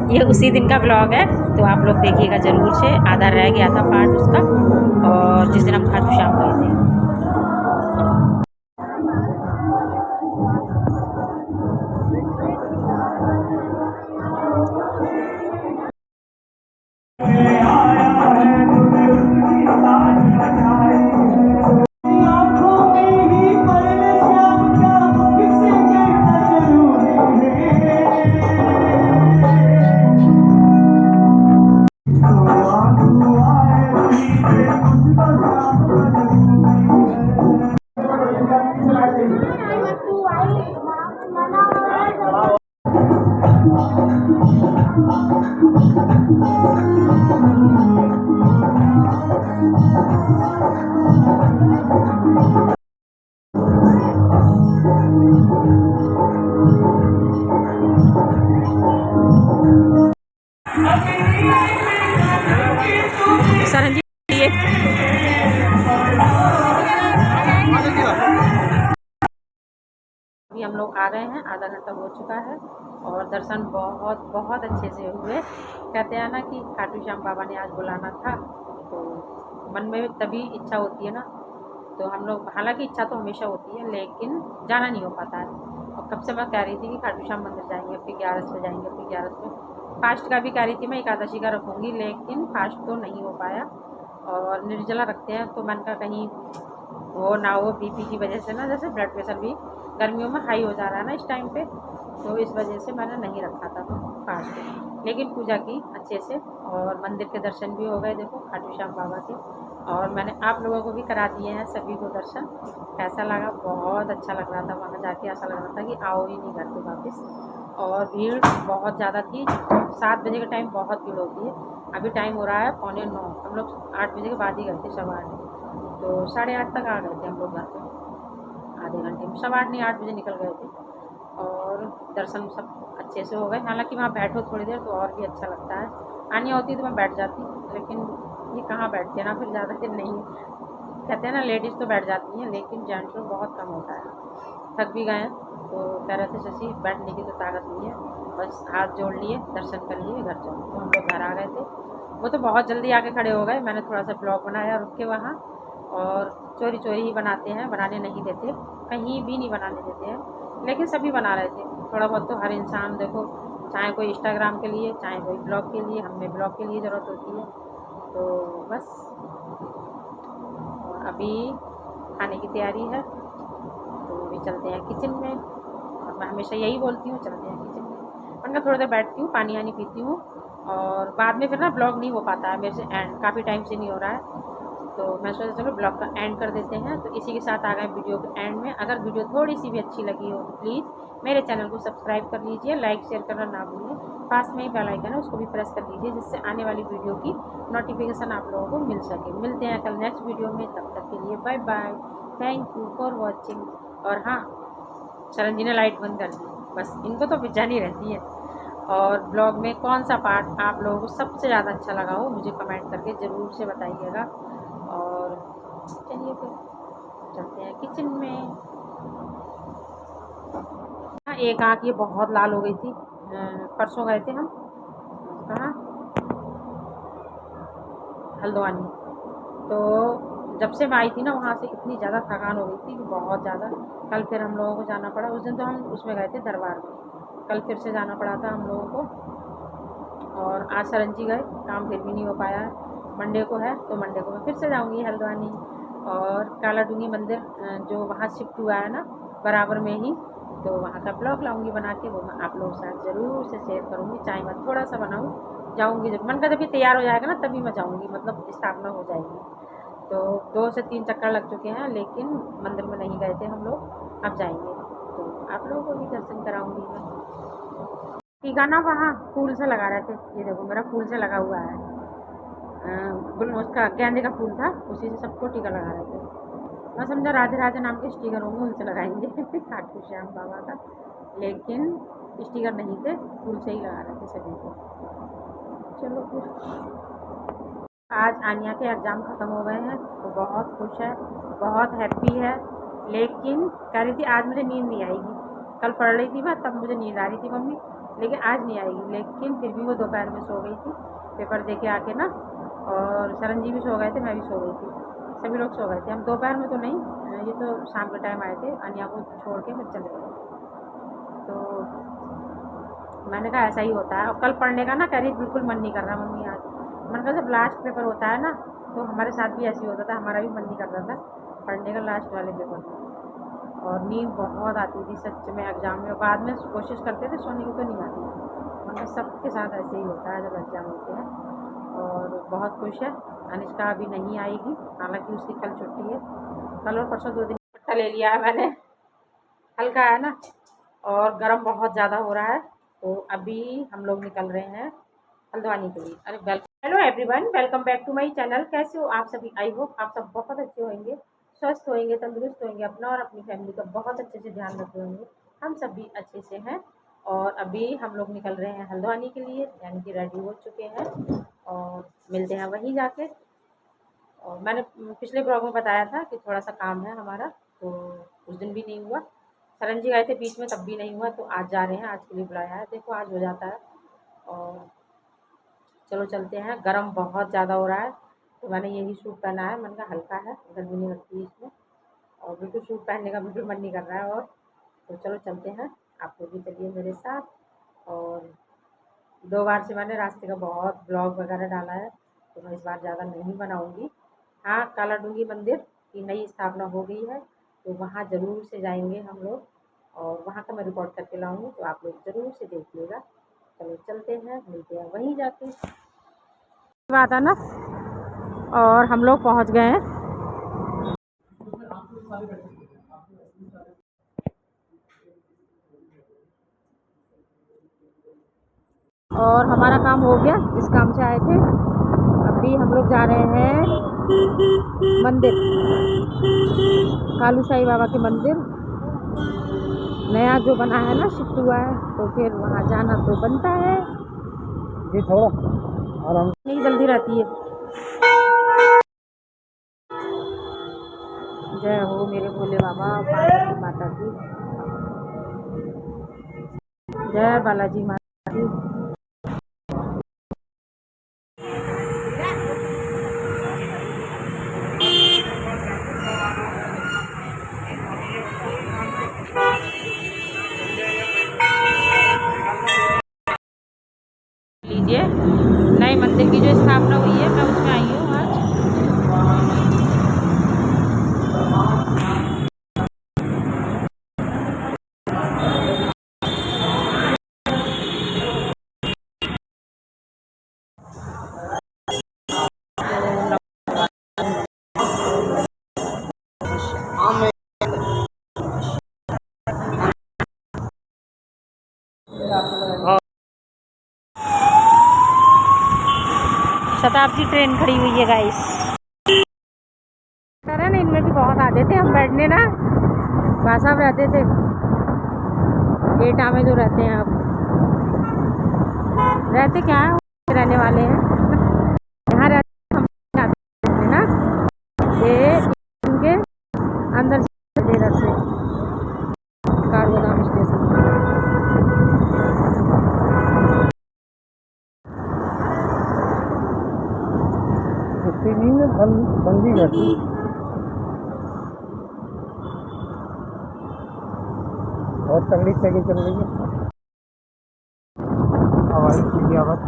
ये उसी दिन का ब्लॉग है, तो आप लोग देखिएगा ज़रूर से। आधा रह गया था पार्ट उसका, और जिस दिन हम खाटू श्याम गए थे। सरन जी अभी हम लोग आ गए हैं, आधा घंटा हो चुका है और दर्शन बहुत बहुत अच्छे से हुए। कहते हैं ना कि खाटू श्याम बाबा ने आज बुलाना था, तो मन में तभी इच्छा होती है ना, तो हम लोग, हालांकि इच्छा तो हमेशा होती है लेकिन जाना नहीं हो पाता है। और कब से मैं कह रही थी कि खाटू श्याम मंदिर जाएंगे, अपनी 11 से जाएंगे, अपनी 11 से फास्ट का भी कह रही थी मैं, एकादशी का रखूँगी, लेकिन फास्ट तो नहीं हो पाया। और निर्जला रखते हैं तो मन का कहीं वो ना हो, बीपी की वजह से ना, जैसे ब्लड प्रेशर भी गर्मियों में हाई हो जा रहा है ना इस टाइम पे, तो इस वजह से मैंने नहीं रखा था फास्ट। लेकिन पूजा की अच्छे से और मंदिर के दर्शन भी हो गए, देखो खाटू श्याम बाबा के। और मैंने आप लोगों को भी करा दिए हैं सभी को दर्शन। कैसा लगा? बहुत अच्छा लग रहा था वहाँ जाके, ऐसा लग रहा था कि आओ ही नहीं घर पे वापस। और भीड़ बहुत ज़्यादा थी, 7 बजे के टाइम बहुत भीड़ होती है। अभी टाइम हो रहा है 8:45, हम लोग 8 बजे के बाद ही गए थे, 8:15, तो 8:30 तक आ गए थे हम लोग घर पे, आधे घंटे में। 8:15 नहीं, 8 बजे निकल गए थे। और दर्शन सब अच्छे से हो गए। हालांकि वहाँ बैठो थोड़ी देर तो और भी अच्छा लगता है। आनी होती तो मैं बैठ जाती, लेकिन ये कहाँ बैठते हैं ना, फिर ज़्यादा दिन नहीं। कहते हैं ना लेडीज़ तो बैठ जाती हैं, लेकिन जेंट्स लोग बहुत कम होता है। थक भी गए हैं तो कह रहे थे शशि बैठने की तो ताकत नहीं है, बस हाथ जोड़ लिए, दर्शन कर लिए, घर चलो। तो हम लोग घर आ गए थे। वो तो बहुत जल्दी आके खड़े हो गए, मैंने थोड़ा सा ब्लॉग बनाया रुक के वहाँ। और चोरी चोरी ही बनाते हैं, बनाने नहीं देते, कहीं भी नहीं बनाने देते हैं, लेकिन सभी बना रहे थे। थोड़ा बहुत तो हर इंसान देखो, चाहे कोई इंस्टाग्राम के लिए, चाहे कोई ब्लॉग के लिए, हमें ब्लॉग के लिए ज़रूरत होती है। तो बस अभी खाने की तैयारी है, तो अभी चलते हैं किचन में। और मैं हमेशा यही बोलती हूँ, चलते हैं किचन में। वरना थोड़ी देर बैठती हूँ, पानी वानी पीती हूँ, और बाद में फिर ना ब्लॉग नहीं हो पाता है मेरे से एंड, काफ़ी टाइम से नहीं हो रहा है। तो मैं सोचा चलो ब्लॉग का एंड कर देते हैं। तो इसी के साथ आ गए वीडियो के एंड में। अगर वीडियो थोड़ी सी भी अच्छी लगी हो तो प्लीज़ मेरे चैनल को सब्सक्राइब कर लीजिए, लाइक शेयर करना ना भूलिए। पास में ही बेल आइकन है, उसको भी प्रेस कर लीजिए, जिससे आने वाली वीडियो की नोटिफिकेशन आप लोगों को मिल सके। मिलते हैं कल नेक्स्ट वीडियो में, तब तक के लिए bye bye, thank you for watching. और हाँ, शरण जी ने लाइट बंद कर दी, बस इनको तो बेचैनी रहती है। और ब्लॉग में कौन सा पार्ट आप लोगों को सबसे ज़्यादा अच्छा लगा हो, मुझे कमेंट करके ज़रूर से बताइएगा। और चलिए फिर चलते हैं किचन में। हाँ, एक आँख ये बहुत लाल हो गई थी। परसों गए थे हम कहाँ, हल्द्वानी। तो जब से मैं आई थी ना वहाँ से, इतनी ज़्यादा थकान हो गई थी कि बहुत ज़्यादा। कल फिर हम लोगों को जाना पड़ा। उस दिन तो हम उसमें गए थे दरबार में, कल फिर से जाना पड़ा था हम लोगों को। और आज सरन जी गए, काम फिर भी नहीं हो पाया है। मंडे को है, तो मंडे को मैं फिर से जाऊंगी हल्द्वानी। और काला डूंगी मंदिर जो वहाँ शिफ्ट हुआ है ना बराबर में ही, तो वहाँ का ब्लॉग लाऊंगी बना के, वो मैं आप लोगों के साथ ज़रूर से शेयर करूँगी। चाहे मैं थोड़ा सा बनाऊँ, जाऊँगी जब मन का, जब भी तैयार हो जाएगा ना तभी मैं जाऊँगी, मतलब स्थापना हो जाएगी। तो 2 से 3 चक्कर लग चुके हैं, लेकिन मंदिर में नहीं गए थे हम लोग, अब जाएंगे। तो आप लोगों को भी दर्शन कराऊंगी मैं। टीका ना वहाँ फूल से लगा रहे थे, ये देखो मेरा फूल से लगा हुआ है। उसका गेंदे का फूल था, उसी से सबको टीका लगा रहे थे। मैं समझा राधे राधे नाम के स्टिकर होंगे, उनसे लगाएंगे खाटू श्याम बाबा का, लेकिन स्टिकर नहीं थे, फूल से ही लगा रहे थे सभी को। चलो फिर आज आनिया के एग्ज़ाम ख़त्म हो गए हैं, तो बहुत खुश है, बहुत हैप्पी है। लेकिन कह रही थी आज मुझे नींद नहीं आएगी। कल पढ़ रही थी मैं, तब मुझे नींद आ रही थी मम्मी, लेकिन आज नहीं आएगी। लेकिन फिर भी वो दोपहर में सो गई थी पेपर दे के आके ना, और शरण जी भी सो गए थे, मैं भी सो गई थी, सभी लोग सो गए थे। हम दोपहर में तो नहीं, ये तो शाम के टाइम आए थे, अनिया को छोड़ के फिर चले गए। तो मैंने कहा ऐसा ही होता है। और कल पढ़ने का ना कह रही बिल्कुल मन नहीं कर रहा मम्मी आज। मैंने कहा जब लास्ट पेपर होता है ना तो हमारे साथ भी ऐसे ही होता था, हमारा भी मन नहीं कर रहा था पढ़ने का लास्ट वाले पेपर में। और नींद बहुत आती थी सच में एग्ज़ाम में, बाद में कोशिश करते थे सोने की तो नहीं आती थी। मतलब सबके साथ ऐसे ही होता है जब एग्ज़ाम होते हैं। और बहुत खुश है अनिष्का अभी नहीं आएगी, हालांकि उसकी कल छुट्टी है। कल और परसों 2 दिन पट्टा ले लिया है मैंने, हल्का है ना, और गर्म बहुत ज़्यादा हो रहा है। तो अभी हम लोग निकल रहे हैं हल्द्वानी के लिए। अरे hello everyone, welcome back to my channel. कैसे हो आप सभी? आई होप आप सब बहुत अच्छे होंगे, स्वस्थ होंगे, तंदुरुस्त होंगे, अपना और अपनी फैमिली का बहुत अच्छे से ध्यान रखे होंगे। हम सब भी अच्छे से हैं। और अभी हम लोग निकल रहे हैं हल्द्वानी के लिए, यानी कि रेडी हो चुके हैं और मिलते हैं वहीं जाके। और मैंने पिछले ब्लॉग में बताया था कि थोड़ा सा काम है हमारा, तो उस दिन भी नहीं हुआ। शरण जी गए थे बीच में, तब भी नहीं हुआ, तो आज जा रहे हैं, आज के लिए बुलाया है। देखो आज हो जाता है। और चलो चलते हैं। गर्म बहुत ज़्यादा हो रहा है, तो मैंने यही सूट पहना है। मैंने कहा हल्का है, गर्मी नहीं लगती इसमें, और बिल्कुल सूट पहनने का बिल्कुल मन नहीं कर रहा है। और तो चलो चलते हैं, आप लोग भी चलिए मेरे साथ। और 2 बार से मैंने रास्ते का बहुत ब्लॉग वगैरह डाला है, तो मैं इस बार ज़्यादा नहीं बनाऊँगी। हाँ, काला डूंगी मंदिर की नई स्थापना हो गई है, तो वहाँ ज़रूर से जाएंगे हम लोग, और वहाँ का मैं रिकॉर्ड करके लाऊंगी, तो आप लोग ज़रूर से देखिएगा। चलो चलते हैं, मिलते हैं वहीं जाके। बात है ना। और हम लोग पहुँच गए हैं। और हमारा काम हो गया, जिस काम से आए थे। अभी हम लोग जा रहे हैं मंदिर, कालू साईं बाबा के मंदिर, नया जो बना है ना, शिफ्ट हुआ है, तो फिर वहाँ जाना तो बनता है जी। थोड़ा आराम नहीं जल्दी रहती है। जय हो मेरे भोले बाबा, पार्वती माता की जय, बालाजी माता की। लीजिए, नए मंदिर की जो स्थापना हुई है, मैं उसमें आई हूँ आज। शताब्दी ट्रेन खड़ी हुई है गाइस। ना इनमें भी बहुत आते थे हम बैठने ना, भाषा में रहते थे एटा में जो रहते हैं। अब रहते क्या है, रहने वाले हैं यहाँ रहते हम ना, ये इनके अंदर से देर से कारगोदाम स्टेशन। बंदी रहती बहुत तगड़ी चली चल रही है, हवाई की आवाज़।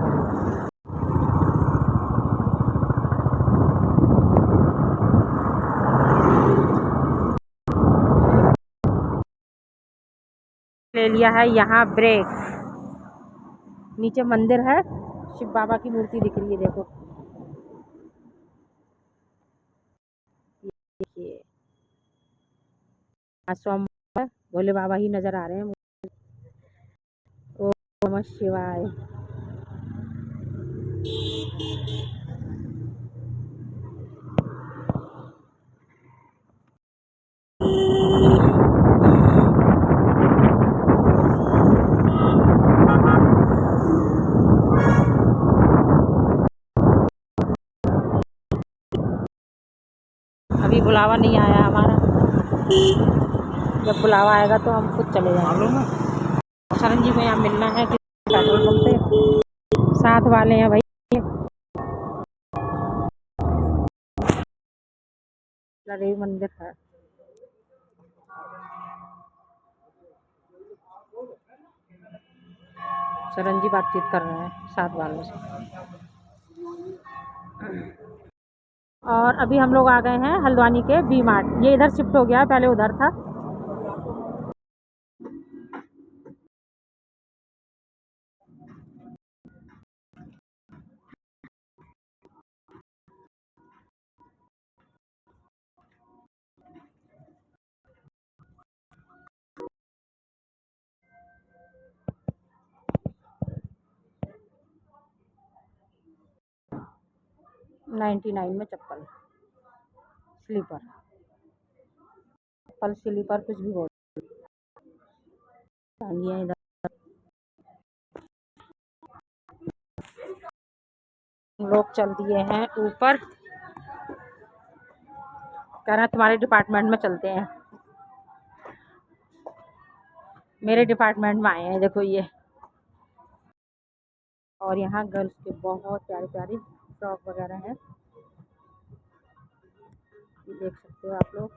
ले लिया है यहाँ ब्रेक। नीचे मंदिर है, शिव बाबा की मूर्ति दिख रही है, देखो देखिए। आज सोमवार, भोले बाबा ही नजर आ रहे हैं। ओम नमः शिवाय। अभी बुलावा नहीं आया हमारा, जब बुलावा आएगा तो हम खुद चले जाएंगे। शरण जी को यहाँ मिलना है। पेट्रोल पंप पे साथ वाले हैं भाई। देवी मंदिर है। शरण जी बातचीत कर रहे हैं साथ वालों से। और अभी हम लोग आ गए हैं हल्द्वानी के वी मार्ट। ये इधर शिफ्ट हो गया, पहले उधर था। $99 में चप्पल स्लीपर, चप्पल स्लीपर कुछ भी बोल इधर। लोग चल दिए हैं ऊपर, कह रहे हैं तुम्हारे डिपार्टमेंट में चलते हैं। मेरे डिपार्टमेंट में आए हैं देखो ये। और यहाँ गर्ल्स के बहुत प्यारे प्यारे फ्रॉक वगैरह हैं, ये देख सकते हो आप लोग।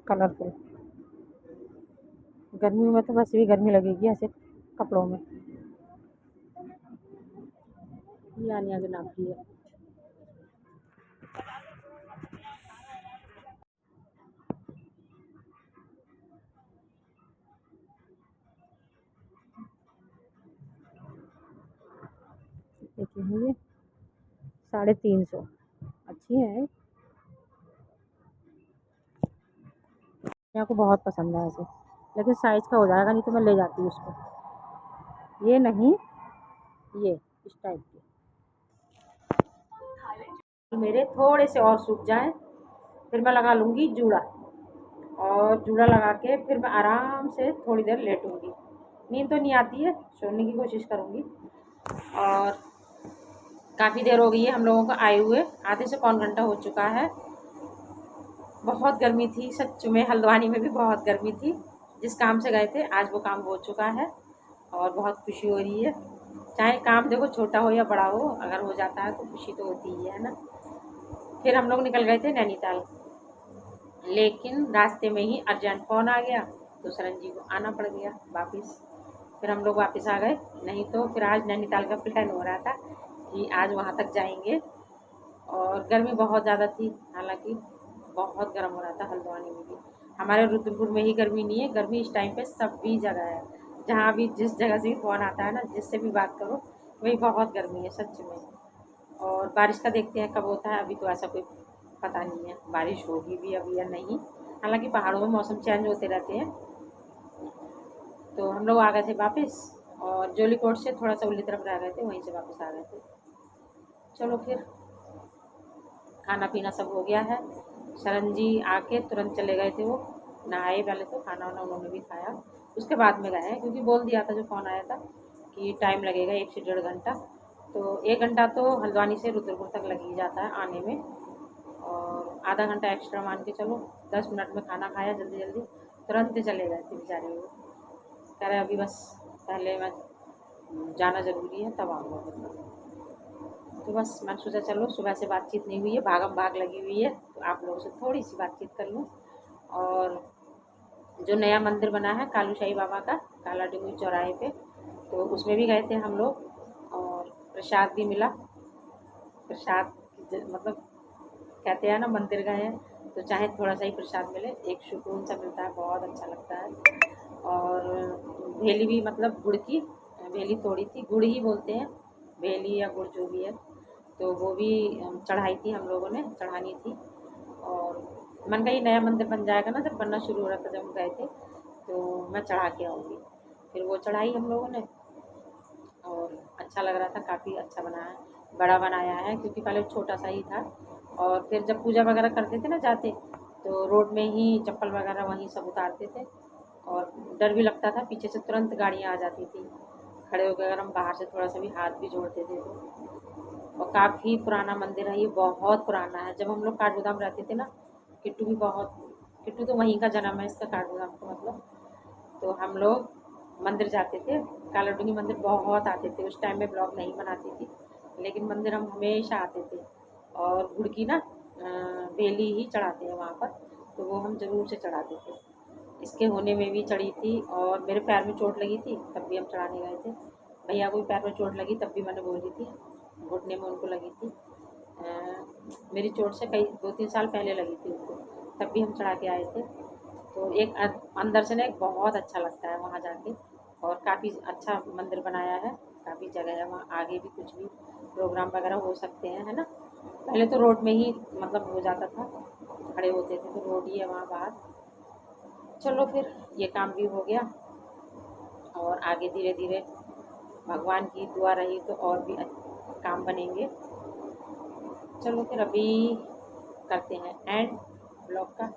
कलरफुल। गर्मी में तो वैसे भी गर्मी लगेगी ऐसे कपड़ों में। ये आनिया के नाम की है। देखिए ये 350, अच्छी है। मेरे को बहुत पसंद है ऐसे, लेकिन साइज का हो जाएगा, नहीं तो मैं ले जाती उसको। ये नहीं, ये इस टाइप की। मेरे थोड़े से और सूख जाएं, फिर मैं लगा लूँगी जूड़ा, और जूड़ा लगा के फिर मैं आराम से थोड़ी देर लेटूँगी। नींद तो नहीं आती है, सोने की कोशिश करूँगी। और काफ़ी देर हो गई है हम लोगों को आए हुए, आधे से पौन घंटा हो चुका है। बहुत गर्मी थी सच में, हल्द्वानी में भी बहुत गर्मी थी। जिस काम से गए थे आज वो काम हो चुका है और बहुत खुशी हो रही है। चाहे काम देखो छोटा हो या बड़ा हो, अगर हो जाता है तो खुशी तो होती ही है ना। फिर हम लोग निकल गए थे नैनीताल, लेकिन रास्ते में ही अर्जेंट फ़ोन आ गया तो शरण जी को आना पड़ गया वापस। फिर हम लोग वापस आ गए, नहीं तो फिर आज नैनीताल का प्लान हो रहा था कि आज वहाँ तक जाएंगे। और गर्मी बहुत ज़्यादा थी, हालांकि बहुत गर्म हो रहा था हल्द्वानी में भी। हमारे रुद्रपुर में ही गर्मी नहीं है, गर्मी इस टाइम पे सभी जगह है। जहाँ भी जिस जगह से भी फ़ोन आता है ना, जिससे भी बात करो, वही बहुत गर्मी है सच में। और बारिश का देखते हैं कब होता है, अभी तो ऐसा कोई पता नहीं है बारिश होगी भी अभी या नहीं। हालांकि पहाड़ों में मौसम चेंज होते रहते हैं। तो हम लोग आ गए थे वापस, और जोलीकोट से थोड़ा सा उल्ली तरफ रह गए थे, वहीं से वापस आ गए थे। चलो फिर खाना पीना सब हो गया है। शरण जी आके तुरंत चले गए थे, वो नहाए पहले, तो खाना वाना उन्होंने भी खाया, उसके बाद में गए हैं, क्योंकि बोल दिया था जो फ़ोन आया था कि टाइम लगेगा 1 से 1.5 घंटा। तो 1 घंटा तो हल्द्वानी से रुद्रपुर तक लग ही जाता है आने में, और आधा घंटा एक्स्ट्रा मान के चलो। 10 मिनट में खाना खाया जल्दी जल्दी, तुरंत चले गए थे बेचारे वो। कह रहे अभी बस पहले मैं जाना ज़रूरी है तब आऊँगा। तो बस मैंने सोचा चलो, सुबह से बातचीत नहीं हुई है, भागम भाग लगी हुई है, तो आप लोगों से थोड़ी सी बातचीत कर लूँ। और जो नया मंदिर बना है कालू शाही बाबा का, काला डिंगू चौराहे पे, तो उसमें भी गए थे हम लोग, और प्रसाद भी मिला। प्रसाद मतलब कहते हैं ना, मंदिर गए हैं तो चाहे थोड़ा सा ही प्रसाद मिले, एक सुकून सा मिलता है, बहुत अच्छा लगता है। और भेली भी, मतलब गुड़ की भेली तोड़ी थी, गुड़ ही बोलते हैं, भेली या गुड़ जो भी है, तो वो भी चढ़ाई थी, हम लोगों ने चढ़ानी थी। और मन का ही नया मंदिर बन जाएगा ना, जब बनना शुरू हो रहा था जब हम गए थे, तो मैं चढ़ा के आऊँगी। फिर वो चढ़ाई हम लोगों ने, और अच्छा लग रहा था, काफ़ी अच्छा बना है, बड़ा बनाया है, क्योंकि पहले छोटा सा ही था। और फिर जब पूजा वगैरह करते थे ना जाते, तो रोड में ही चप्पल वगैरह वहीं सब उतारते थे, और डर भी लगता था, पीछे से तुरंत गाड़ियाँ आ जाती थी, खड़े होकर अगर हम बाहर से थोड़ा सा भी हाथ भी जोड़ते थे तो। और काफ़ी पुराना मंदिर है ये, बहुत पुराना है। जब हम लोग काठगोदाम रहते थे ना, किट्टू भी बहुत, किट्टू तो वहीं का जन्म है इसका, काठगोदाम का मतलब। तो हम लोग मंदिर जाते थे, कालाडूंगी मंदिर बहुत आते थे। उस टाइम में ब्लॉग नहीं बनाती थी, लेकिन मंदिर हम हमेशा आते थे। और गुड़ की ना बेली ही चढ़ाते हैं वहाँ पर, तो वो हम ज़रूर से चढ़ाते थे। इसके होने में भी चढ़ी थी, और मेरे पैर में चोट लगी थी तब भी हम चढ़ाने गए थे। भैया को भी पैर में चोट लगी तब भी मैंने बोली थी, घुटने में उनको लगी थी। मेरी चोट से कई 2-3 साल पहले लगी थी उनको, तब भी हम चढ़ा के आए थे। तो एक अंदर से ना एक बहुत अच्छा लगता है वहाँ जाके, और काफ़ी अच्छा मंदिर बनाया है, काफ़ी जगह है वहाँ, आगे भी कुछ भी प्रोग्राम वगैरह हो सकते हैं, है ना। पहले तो रोड में ही मतलब हो जाता था, खड़े होते थे, तो रोड ही है वहाँ बाहर। चलो फिर ये काम भी हो गया, और आगे धीरे धीरे भगवान की दुआ रही तो और भी काम बनेंगे। चलो फिर अभी करते हैं एंड ब्लॉग का।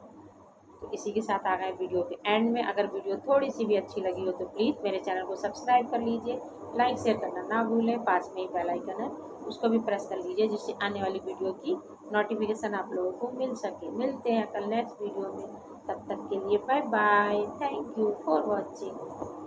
तो इसी के साथ आ गए वीडियो के एंड में। अगर वीडियो थोड़ी सी भी अच्छी लगी हो तो प्लीज़ मेरे चैनल को सब्सक्राइब कर लीजिए, लाइक शेयर करना ना भूलें। पास में ही बेल आइकन है, उसको भी प्रेस कर लीजिए, जिससे आने वाली वीडियो की नोटिफिकेशन आप लोगों को मिल सके। मिलते हैं कल नेक्स्ट वीडियो में, तब तक के लिए bye bye, thank you for watching.